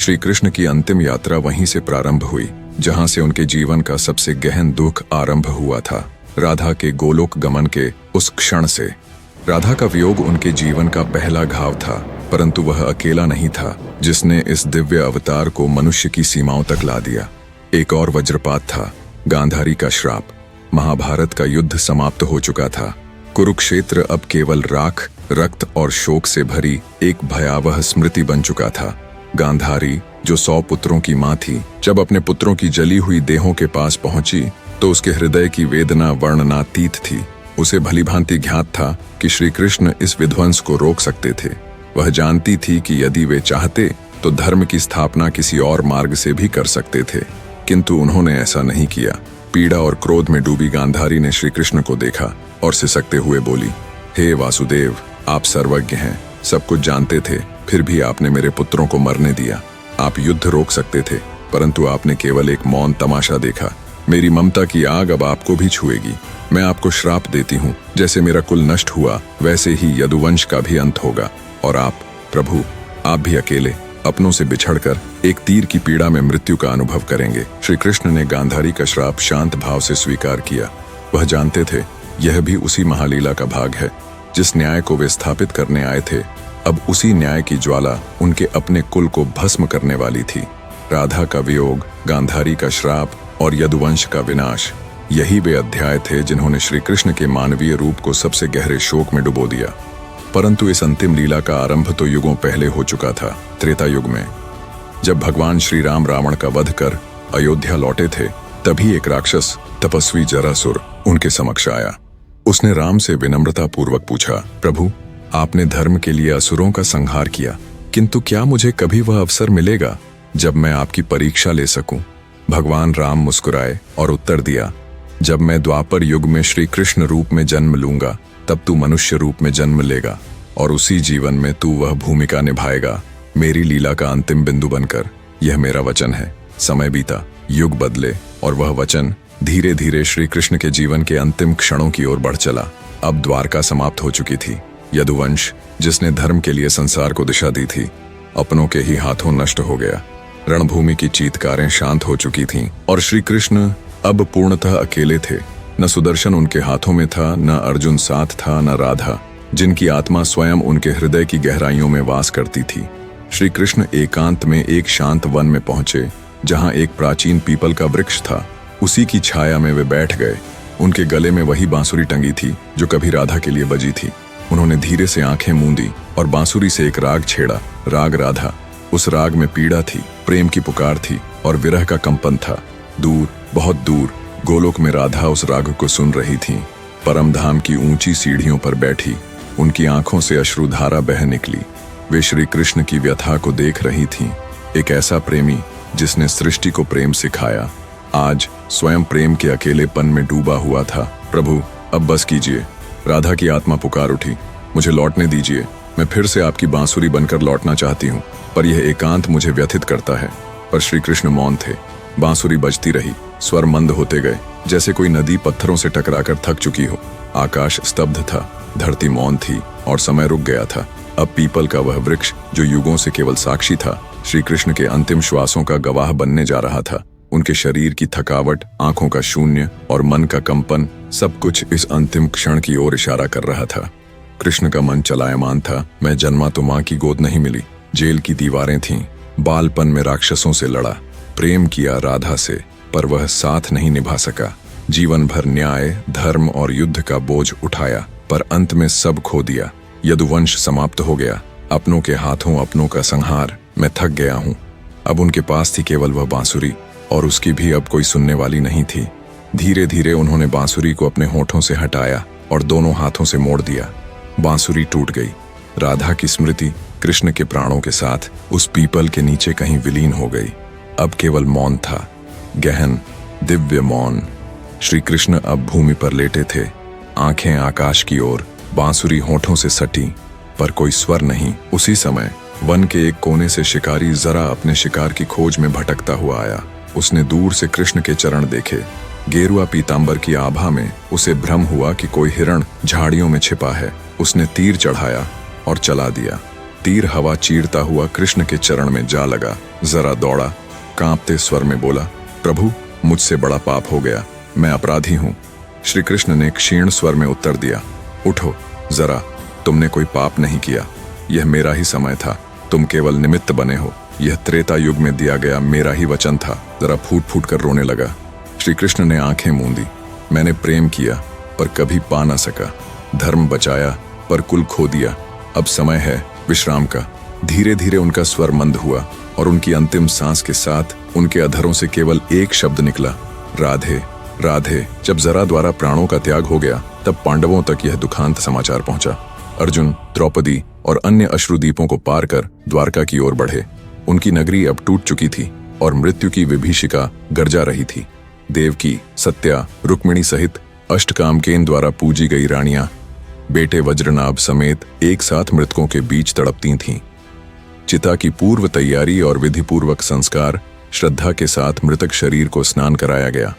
श्री कृष्ण की अंतिम यात्रा वहीं से प्रारंभ हुई जहां से उनके जीवन का सबसे गहन दुख आरंभ हुआ था, राधा के गोलोक गमन के उस क्षण से। राधा का वियोग उनके जीवन का पहला घाव था, परंतु वह अकेला नहीं था जिसने इस दिव्य अवतार को मनुष्य की सीमाओं तक ला दिया। एक और वज्रपात था, गांधारी का श्राप। महाभारत का युद्ध समाप्त हो चुका था। कुरुक्षेत्र अब केवल राख, रक्त और शोक से भरी एक भयावह स्मृति बन चुका था। गांधारी, जो 100 पुत्रों की मां थी, जब अपने पुत्रों की जली हुई देहों के पास पहुंची तो उसके हृदय की वेदना वर्णनातीत थी। उसे भलीभांति ज्ञात था कि श्री कृष्ण इस विध्वंस को रोक सकते थे। वह जानती थी कि यदि वे चाहते तो धर्म की स्थापना किसी और मार्ग से भी कर सकते थे, किंतु उन्होंने ऐसा नहीं किया। पीड़ा और क्रोध में डूबी गांधारी ने श्री कृष्ण को देखा और सिसकते हुए बोली, हे वासुदेव, आप सर्वज्ञ हैं, सब कुछ जानते थे, फिर भी आपने मेरे पुत्रों को मरने दिया। आप युद्ध रोक सकते थे, परंतु आपने केवल एक मौन तमाशा देखा। मेरी ममता की आग अब आपको भी छुएगी। मैं आपको श्राप देती हूँ, जैसे मेरा कुल नष्ट हुआ वैसे ही यदुवंश का भी अंत होगा, और आप प्रभु, आप भी अकेले अपनों से बिछड़कर एक तीर की पीड़ा में मृत्यु का अनुभव करेंगे। श्री कृष्ण ने गांधारी का श्राप शांत भाव से स्वीकार किया। वह जानते थे यह भी उसी महालीला का भाग है। जिस न्याय को वे स्थापित करने आए थे, अब उसी न्याय की ज्वाला उनके अपने कुल को भस्म करने वाली थी। राधा का वियोग, गांधारी का श्राप और यदुवंश का विनाश, यही वे अध्याय थे जिन्होंने श्री कृष्ण के मानवीय रूप को सबसे गहरे शोक में डुबो दिया। परंतु इस अंतिम लीला का आरंभ तो युगों पहले हो चुका था, त्रेता युग में। जब भगवान श्री राम रावण का वध कर अयोध्या लौटे थे, तभी एक राक्षस तपस्वी जरासुर उनके समक्ष आया। उसने राम से विनम्रता पूर्वक पूछा, प्रभु, आपने धर्म के लिए असुरों का संहार किया, किंतु क्या मुझे कभी वह अवसर मिलेगा जब मैं आपकी परीक्षा ले सकूं? भगवान राम मुस्कुराए और उत्तर दिया, जब मैं द्वापर युग में श्री कृष्ण रूप में जन्म लूंगा, तब तू मनुष्य रूप में जन्म लेगा और उसी जीवन में तू वह भूमिका निभाएगा, मेरी लीला का अंतिम बिंदु बनकर। यह मेरा वचन है। समय बीता, युग बदले, और वह वचन धीरे धीरे श्री कृष्ण के जीवन के अंतिम क्षणों की ओर बढ़ चला। अब द्वारका समाप्त हो चुकी थी। यदुवंश, जिसने धर्म के लिए संसार को दिशा दी थी, अपनों के ही हाथों नष्ट हो गया। रणभूमि की चीत्कारें शांत हो चुकी थीं और श्री कृष्ण अब पूर्णतः अकेले थे। न सुदर्शन उनके हाथों में था, न अर्जुन साथ था, न राधा, जिनकी आत्मा स्वयं उनके हृदय की गहराइयों में वास करती थी। श्री कृष्ण एकांत में एक शांत वन में पहुंचे, जहां एक प्राचीन पीपल का वृक्ष था। उसी की छाया में वे बैठ गए। उनके गले में वही बांसुरी टंगी थी जो कभी राधा के लिए बजी थी। उन्होंने धीरे से आंखें मूंदी और बांसुरी से एक राग छेड़ा, राग राधा। उस राग में पीड़ा थी, प्रेम की पुकार थी और विरह का कंपन था। दूर, बहुत दूर गोलोक में राधा उस राग को सुन रही थी। परम धाम की ऊंची सीढ़ियों पर बैठी उनकी आंखों से अश्रुधारा बह निकली। वे श्री कृष्ण की व्यथा को देख रही थीं। एक ऐसा प्रेमी जिसने सृष्टि को प्रेम सिखाया, आज स्वयं प्रेम के अकेलेपन में डूबा हुआ था। प्रभु, अब बस कीजिए। राधा की आत्मा पुकार उठी, मुझे लौटने दीजिए। मैं फिर से आपकी बांसुरी बनकर लौटना चाहती हूँ, पर यह एकांत मुझे व्यथित करता है। पर श्री कृष्ण मौन थे। बांसुरी बजती रही, स्वर मंद होते गए, जैसे कोई नदी पत्थरों से टकराकर थक चुकी हो। आकाश स्तब्ध था, धरती मौन थी और समय रुक गया था। अब पीपल का वह वृक्ष जो युगों से केवल साक्षी था, श्री कृष्ण के अंतिम श्वासों का गवाह बनने जा रहा था। उनके शरीर की थकावट, आंखों का शून्य और मन का कंपन, सब कुछ इस अंतिम क्षण की ओर इशारा कर रहा था। कृष्ण का मन चलायमान था। मैं जन्मा तो मां की गोद नहीं मिली, जेल की दीवारें थीं, बालपन में राक्षसों से लड़ा, प्रेम किया राधा से, पर वह साथ नहीं निभा सका। जीवन भर न्याय, धर्म और युद्ध का बोझ उठाया, पर अंत में सब खो दिया। यदुवंश समाप्त हो गया, अपनों के हाथों अपनों का संहार। मैं थक गया हूँ। अब उनके पास थी केवल वह बांसुरी, और उसकी भी अब कोई सुनने वाली नहीं थी। धीरे धीरे उन्होंने बांसुरी को अपने होठों से हटाया और दोनों हाथों से मोड़ दिया। बांसुरी टूट गई। राधा की स्मृति कृष्ण के प्राणों के साथ उस पीपल के नीचे कहीं विलीन हो गई। अब केवल मौन था, गहन दिव्य मौन। श्री कृष्ण अब भूमि पर लेटे थे, आंखें आकाश की ओर, बांसुरी होठों से सटी, पर कोई स्वर नहीं। उसी समय वन के एक कोने से शिकारी जरा अपने शिकार की खोज में भटकता हुआ आया। उसने दूर से कृष्ण के चरण देखे। गेरुआ पीतांबर की आभा में उसे भ्रम हुआ कि कोई हिरण झाड़ियों में छिपा है। उसने तीर चढ़ाया और चला दिया। तीर हवा चीरता हुआ कृष्ण के चरण में जा लगा। जरा दौड़ा, कांपते स्वर में बोला, प्रभु, मुझसे बड़ा पाप हो गया, मैं अपराधी हूं। श्री कृष्ण ने क्षीण स्वर में उत्तर दिया, उठो जरा, तुमने कोई पाप नहीं किया, यह मेरा ही समय था, तुम केवल निमित्त बने हो, यह त्रेता युग में दिया गया मेरा ही वचन था। जरा फूट फूट कर रोने लगा। श्री कृष्ण ने आंखें मूंदी। मैंने प्रेम किया पर कभी पा ना सका, धर्म बचाया पर कुल खो दिया, अब समय है विश्राम का। धीरे धीरे उनका स्वर मंद हुआ और उनकी अंतिम सांस के साथ उनके अधरों से केवल एक शब्द निकला, राधे राधे। जब जरा द्वारा प्राणों का त्याग हो गया तब पांडवों तक यह दुखांत समाचार पहुंचा। अर्जुन, द्रौपदी और अन्य अश्रुदीपों को पार कर द्वारका की ओर बढ़े। उनकी नगरी अब टूट चुकी थी और मृत्यु की विभीषिका गरजा रही थी। देवकी, सत्या, रुक्मिणी सहित अष्टकामकेन द्वारा पूजी गई रानियां बेटे वज्रनाभ समेत एक साथ मृतकों के बीच तड़पती थीं। चिता की पूर्व तैयारी और विधिपूर्वक संस्कार श्रद्धा के साथ मृतक शरीर को स्नान कराया गया।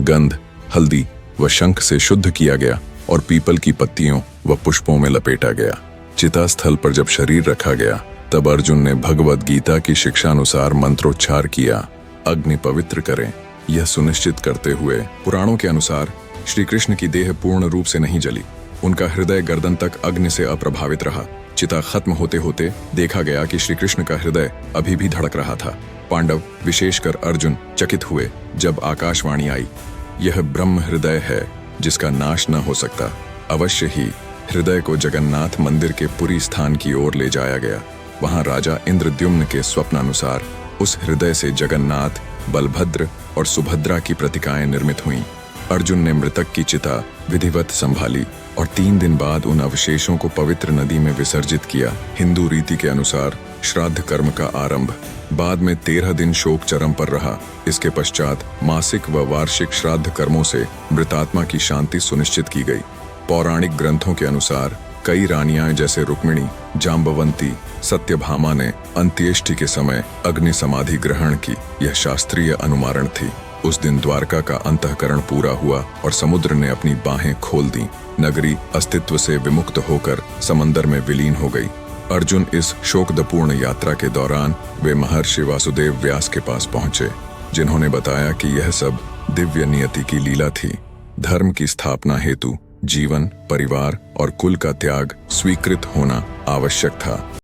गंध, हल्दी व शंख से शुद्ध किया गया और पीपल की पत्तियों व पुष्पों में लपेटा गया। चिता स्थल पर जब शरीर रखा गया तब अर्जुन ने भगवद गीता की शिक्षा अनुसार मंत्रोच्चार किया, अग्नि पवित्र करें, यह सुनिश्चित करते हुए पुराणों के अनुसार श्री कृष्ण की देह पूर्ण रूप से नहीं जली, उनका हृदय गर्दन तक अग्नि से अप्रभावित रहा। चिता खत्म होते होते देखा गया कि श्री कृष्ण का हृदय अभी भी धड़क रहा था। पांडव, विशेषकर अर्जुन, चकित हुए जब आकाशवाणी आई, यह ब्रह्म हृदय है जिसका नाश न हो सकता। अवश्य ही हृदय को जगन्नाथ मंदिर के पुरी स्थान की ओर ले जाया गया। वहां राजा इंद्रद्युम्न के स्वप्नानुसार उस हृदय से जगन्नाथ, बलभद्र और सुभद्रा की प्रतिकाएं निर्मित हुईं। अर्जुन ने मृतक की चिता विधिवत संभाली और 3 दिन बाद उन अवशेषों को पवित्र नदी में विसर्जित किया। हिंदू रीति के अनुसार श्राद्ध कर्म का आरंभ, बाद में 13 दिन शोक चरम पर रहा। इसके पश्चात मासिक व वार्षिक श्राद्ध कर्मों से मृतात्मा की शांति सुनिश्चित की गई। पौराणिक ग्रंथों के अनुसार कई रानियां जैसे रुक्मिणी, जाम्बवंती, सत्यभामा ने अंत्येष्टि के समय अग्नि समाधि ग्रहण की। यह शास्त्रीय अनुमारण थी। उस दिन द्वारका का अंतःकरण पूरा हुआ और समुद्र ने अपनी बाहें खोल दी। नगरी अस्तित्व से विमुक्त होकर समंदर में विलीन हो गई। अर्जुन इस शोकदपूर्ण यात्रा के दौरान वे महर्षि वासुदेव व्यास के पास पहुंचे, जिन्होंने बताया कि यह सब दिव्य नियति की लीला थी। धर्म की स्थापना हेतु जीवन, परिवार और कुल का त्याग स्वीकृत होना आवश्यक था।